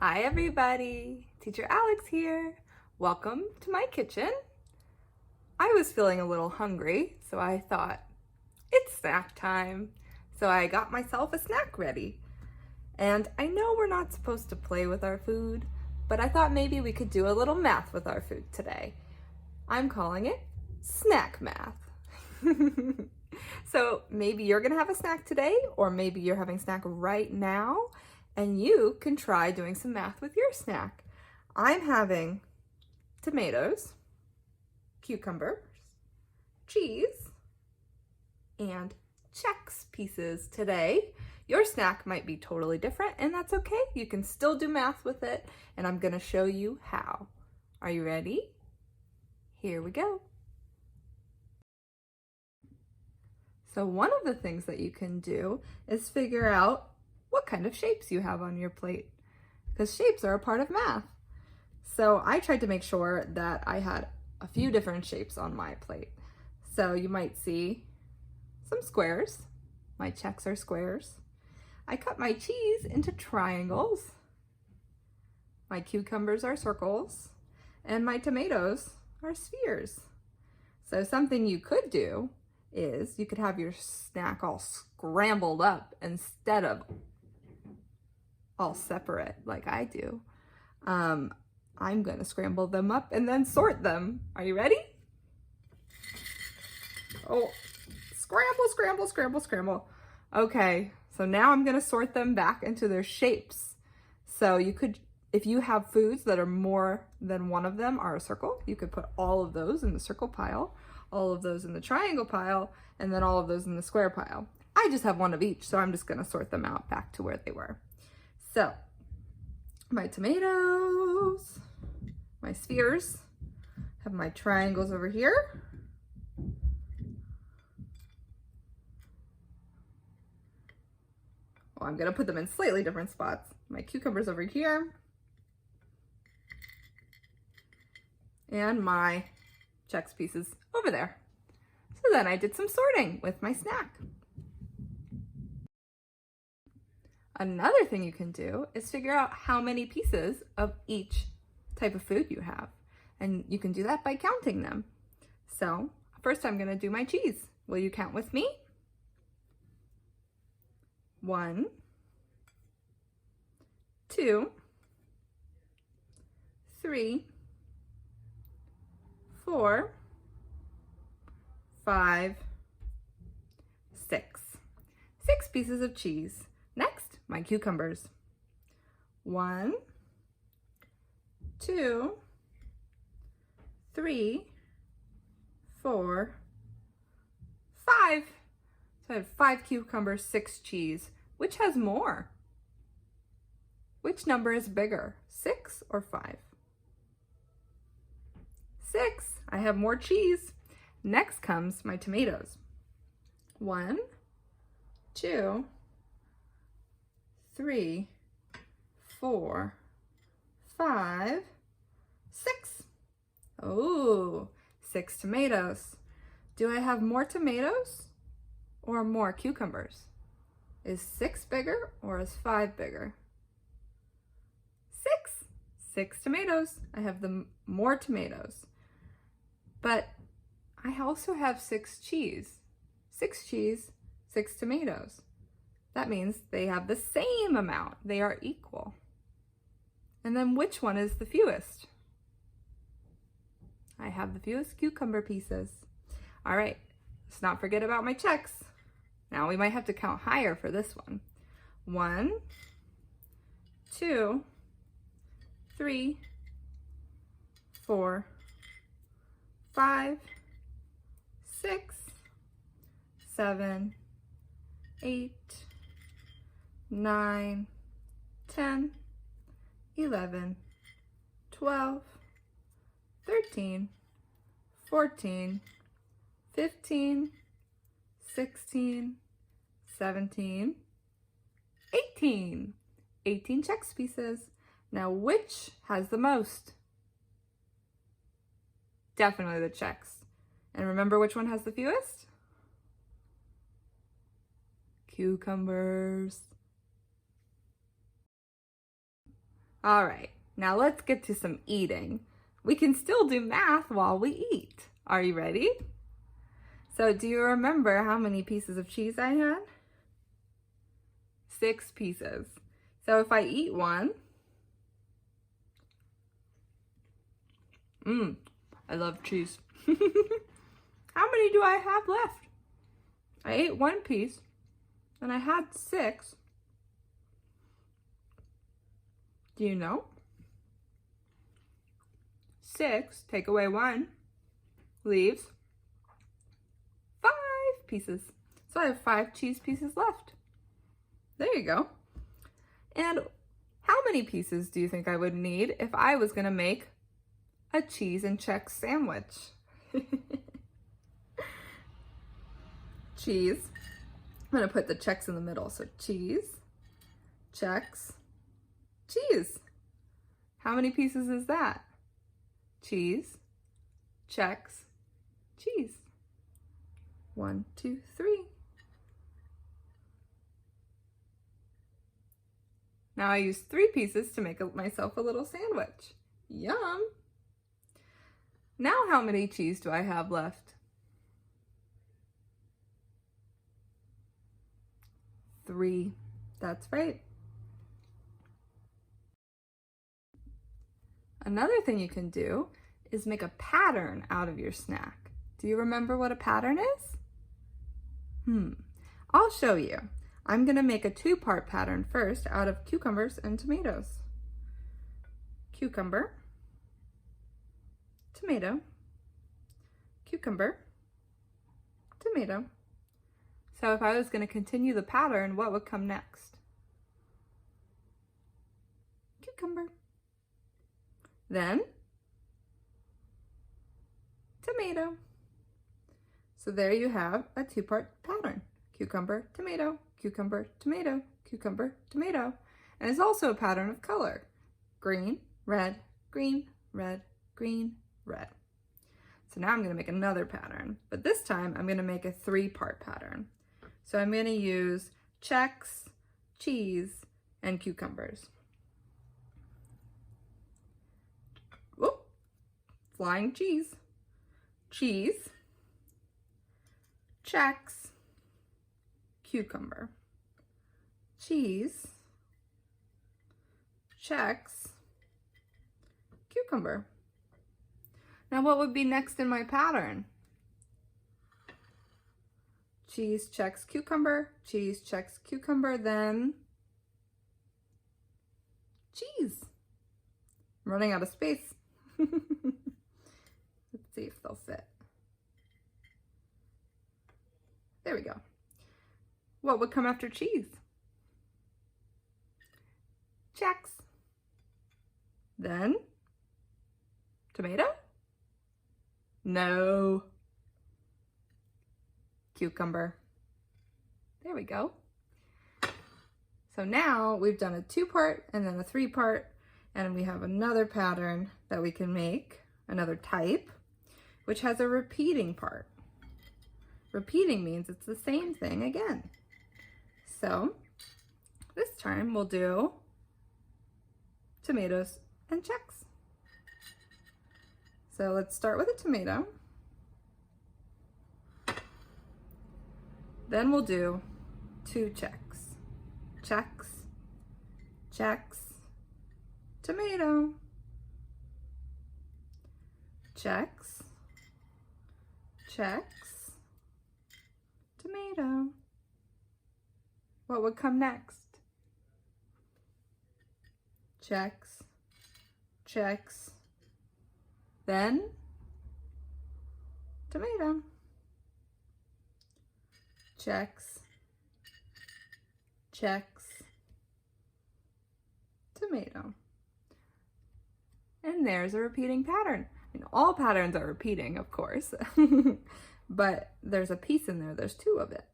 Hi everybody, Teacher Alex here. Welcome to my kitchen. I was feeling a little hungry, so I thought it's snack time. So I got myself a snack ready. And I know we're not supposed to play with our food, but I thought maybe we could do a little math with our food today. I'm calling it snack math. So maybe you're gonna have a snack today, or maybe you're having a snack right now, and you can try doing some math with your snack. I'm having tomatoes, cucumbers, cheese, and Chex pieces today. Your snack might be totally different, and that's okay. You can still do math with it, and I'm gonna show you how. Are you ready? Here we go. So one of the things that you can do is figure out what kind of shapes you have on your plate, because shapes are a part of math. So I tried to make sure that I had a few different shapes on my plate. So you might see some squares. My Chex are squares. I cut my cheese into triangles. My cucumbers are circles. And my tomatoes are spheres. So something you could do is you could have your snack all scrambled up instead of all separate like I do. I'm going to scramble them up and then sort them. Are you ready? Oh, scramble, scramble, scramble, scramble. Okay, so now I'm going to sort them back into their shapes. So you could, if you have foods that are more than one of them are a circle, you could put all of those in the circle pile, all of those in the triangle pile, and then all of those in the square pile. I just have one of each, so I'm just going to sort them out back to where they were. So my tomatoes, my spheres, have my triangles over here. Well, I'm going to put them in slightly different spots. My cucumbers over here. And my Chex pieces over there. So then I did some sorting with my snack. Another thing you can do is figure out how many pieces of each type of food you have. And you can do that by counting them. So first I'm going to do my cheese. Will you count with me? 1, 2, 3, 4, 5, 6. 6 pieces of cheese. Next, my cucumbers. 1, 2, 3, 4, 5. So I have 5 cucumbers, 6 cheese. Which has more? Which number is bigger, 6 or 5? 6. I have more cheese. Next comes my tomatoes. 1, 2, 3, 4, 5, 6. Oh, 6 tomatoes. Do I have more tomatoes or more cucumbers? Is 6 bigger or is 5 bigger? 6. 6 tomatoes. I have the more tomatoes. But I also have 6 cheese. 6 cheese, 6 tomatoes. That means they have the same amount. They are equal. And then which one is the fewest? I have the fewest cucumber pieces. All right, let's not forget about my Chex. Now we might have to count higher for this one. 1, 2, 3, 4, 5, 6, 7, 8, 9, 10, 11, 12, 13, 14, 15, 16, 17, 18. 18 Chex pieces. Now which has the most? Definitely the Chex. And remember which one has the fewest? Cucumbers. All right, now let's get to some eating. We can still do math while we eat. Are you ready? So do you remember how many pieces of cheese I had? 6 pieces. So if I eat one, I love cheese. How many do I have left? I ate 1 piece and I had 6. Do you know? 6, take away 1, leaves 5 pieces. So I have 5 cheese pieces left. There you go. And how many pieces do you think I would need if I was gonna make a cheese and Chex sandwich? Cheese. I'm gonna put the Chex in the middle. So cheese, Chex, cheese. How many pieces is that? Cheese, Chex, cheese. 1, 2, 3. Now I used 3 pieces to make myself a little sandwich. Yum! Now how many cheese do I have left? 3. That's right. Another thing you can do is make a pattern out of your snack. Do you remember what a pattern is? I'll show you. I'm gonna make a 2-part pattern first out of cucumbers and tomatoes. Cucumber, tomato, cucumber, tomato. So if I was gonna continue the pattern, what would come next? Cucumber. Then, tomato. So there you have a 2-part pattern. Cucumber, tomato, cucumber, tomato, cucumber, tomato. And it's also a pattern of color. Green, red, green, red, green, red. So now I'm gonna make another pattern, but this time I'm gonna make a 3-part pattern. So I'm gonna use Chex, cheese, and cucumbers. Whoop, flying cheese. Cheese, Chex, cucumber, cheese, Chex, cucumber. Now what would be next in my pattern? Cheese, Chex, cucumber, cheese, Chex, cucumber, then cheese. I'm running out of space. Let's see if they'll fit. There we go. What would come after cheese? Chex. Then tomato? No. Cucumber. There we go. So now we've done a 2-part and then a 3-part, and we have another pattern that we can make, another type, which has a repeating part. Repeating means it's the same thing again. So this time we'll do tomatoes and Chex. So let's start with a tomato. Then we'll do 2 Chex. Chex, Chex, tomato, Chex, Chex, tomato. What would come next? Chex, Chex, then tomato. Chex, Chex, tomato. And there's a repeating pattern. I mean, all patterns are repeating, of course, but there's a piece in there. There's 2 of it.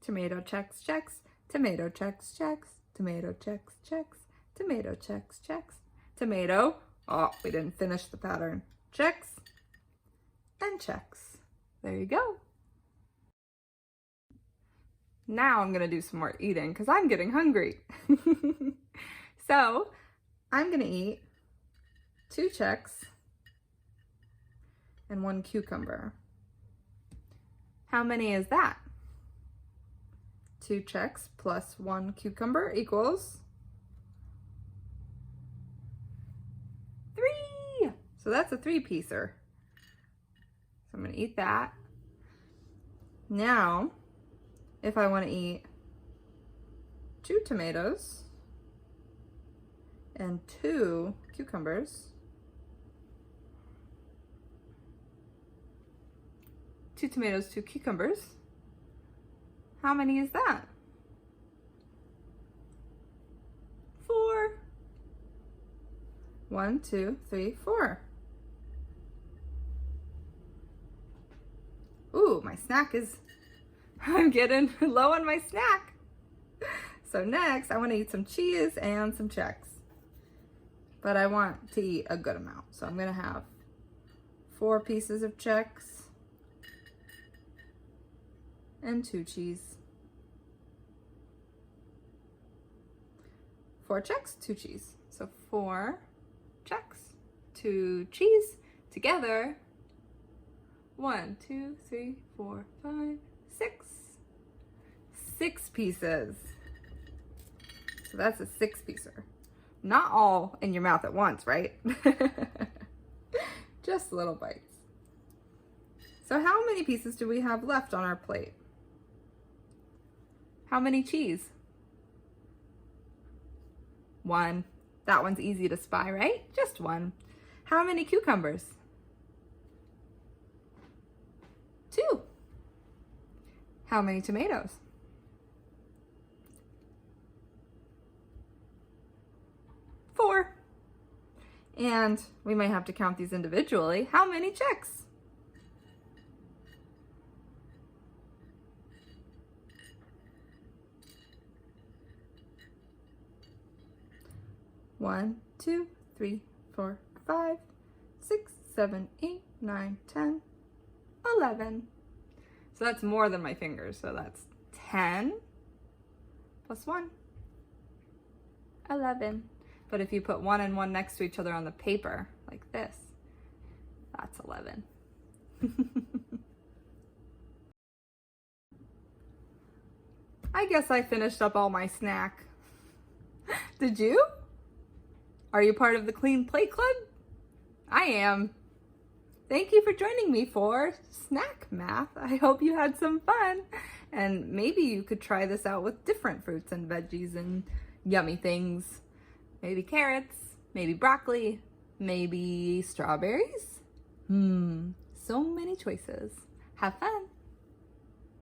Tomato, Chex, Chex, tomato, Chex, Chex, tomato, Chex, Chex, tomato, Chex, Chex, tomato. Oh, we didn't finish the pattern. Chex and Chex. There you go. Now I'm gonna do some more eating because I'm getting hungry. So I'm gonna eat 2 Chex and 1 cucumber. How many is that? 2 Chex plus 1 cucumber equals 3. So that's a 3-piecer. So I'm gonna eat that. Now, if I want to eat 2 tomatoes and 2 cucumbers, 2 tomatoes, 2 cucumbers, how many is that? 4. 1, 2, 3, 4. Ooh, my snack is, I'm getting low on my snack. So next, I want to eat some cheese and some Chex. But I want to eat a good amount. So I'm going to have 4 pieces of Chex and 2 cheese. 4 Chex, 2 cheese. So 4 Chex, 2 cheese, together 1, 2, 3, 4, 5, 6. 6 pieces. So that's a 6-piecer. Not all in your mouth at once, right? Just little bites. So how many pieces do we have left on our plate? How many cheese? 1. That one's easy to spy, right? Just 1. How many cucumbers? 2. How many tomatoes? 4. And we might have to count these individually. How many Chex? 1, 2, 3, 4, 5, 6, 7, 8, 9, 10, 11. So that's more than my fingers. So that's 10 plus 1, 11. But if you put 1 and 1 next to each other on the paper, like this, that's 11. I guess I finished up all my snack. Did you? Are you part of the Clean Plate Club? I am. Thank you for joining me for Snack Math. I hope you had some fun. And maybe you could try this out with different fruits and veggies and yummy things. Maybe carrots, maybe broccoli, maybe strawberries. So many choices. Have fun.